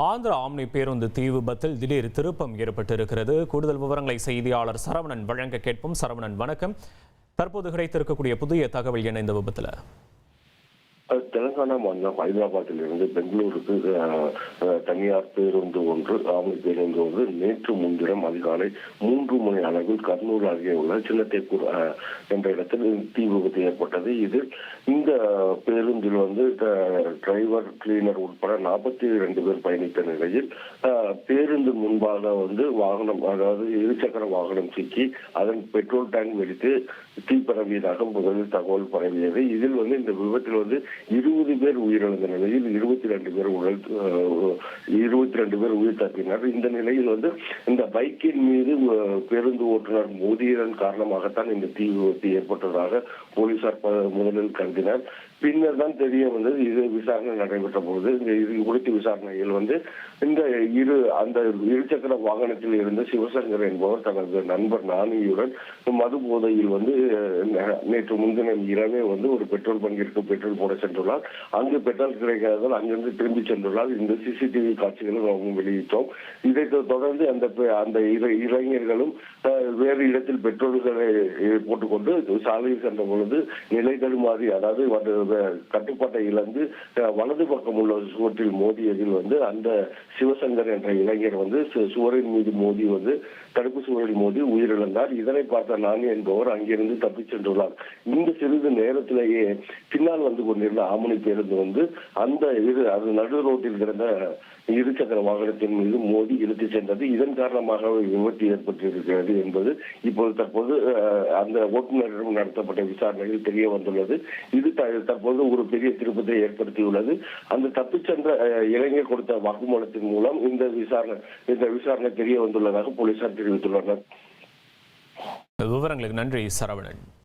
Andhra omni பேருந்து தீ விபத்தில் திடீர் திருப்பம் ஏற்பட்டிருக்கிறது. கூடுதல் விவரங்களை செய்தியாளர் சரவணன் வழங்க கேட்போம். சரவணன், வணக்கம். தற்போது கிடைத்திருக்கக்கூடிய புதிய தகவல் என்ன இந்த விபத்துல? தெலங்கானா மாநிலம் ஹைதராபாத்தில் இருந்து பெங்களூருக்கு தனியார் பேருந்து ஒன்று, ஆம்னி பேருந்து ஒன்று நேற்று முன்தினம் அதிகாலை 3 மணி அளவில் கர்னூல் அருகே உள்ள சின்னத்தேக்கூர் என்ற இடத்தில் தீ விபத்து ஏற்பட்டது. இதில் இந்த பேருந்தில் டிரைவர், கிளீனர் உட்பட 42 பேர் பயணித்த நிலையில் பேருந்து முன்பாக வாகனம், அதாவது இருசக்கர வாகனம் சிக்கி அதன் பெட்ரோல் டேங்க் வெடித்து தீ பரவியதாக முதலில் தகவல் பரவியது. இதில் இந்த விபத்தில் 20 பேர் உயிரிழந்த நிலையில் 22 பேர் உயிர் தப்பினர். இந்த நிலையில் இந்த பைக்கின் மீது பேருந்து ஓட்டுநர் மோதியதன் காரணமாகத்தான் இந்த தீ விபத்து ஏற்பட்டதாக போலீசார் முதலில் கருதினர். பின்னர் தான் தெரிய வந்தது. இது விசாரணை நடைபெற்ற போது இது குறித்த விசாரணையில் இந்த அந்த இருசக்கர வாகனத்தில் இருந்த சிவசங்கர் என்பவர் தனது நண்பர் நானியுடன் மது போதையில் நேற்று முன்தினம் இரவே ஒரு பெட்ரோல் பங்கிற்கு பெட்ரோல் போட சென்றுள்ளார். அங்கு பெட்ரோல் கிடைக்காததால் அங்கிருந்து திரும்பி சென்றுள்ளார். இந்த சிசிடிவி காட்சிகளை நாம் வெளியிட்டோம். இதை தொடர்ந்து அந்த இளைஞர்களும் வேறு இடத்தில் பெட்ரோல்களை போட்டுக்கொண்டு சாலையில் சென்ற பொழுது நிலை தடுமாறி, அதாவது கட்டுப்பாட்டை இழந்து வலது பக்கம் உள்ள சுவற்றில் மோதியதில் அந்த சிவசங்கர் என்ற இளைஞர் சுவரின் மீது மோதி தடுப்பு சுவரில் மோதி உயிரிழந்தார். இதனை பார்த்த நானி என்பவர் அங்கிருந்து தப்பிச் சென்றுள்ளார். இந்த சிறிது நேரத்திலேயே பின்னால் கொண்டிருந்த ஆம்னி பேருந்து அந்த நடு ரோட்டில் கிடந்த இருசக்கர வாகனத்தின் மீது மோதி இழுத்து சென்றது. இதன் காரணமாக விபத்து ஏற்பட்டிருக்கிறது என்பது தற்போது அந்த ஓட்டுநரிடம் நடத்தப்பட்ட விசாரணையில் தெரிய வந்துள்ளது. இது தற்போது ஒரு பெரிய திருப்பத்தை ஏற்படுத்தியுள்ளது. அந்த தப்பிச் சென்ற இளைஞர் கொடுத்த வாக்குமூலத்தின் மூலம் இந்த விசாரணை தெரிய வந்துள்ளதாக போலீசார் தெரிவித்துள்ளனர். விவரங்களுக்கு நன்றி சரவணன்.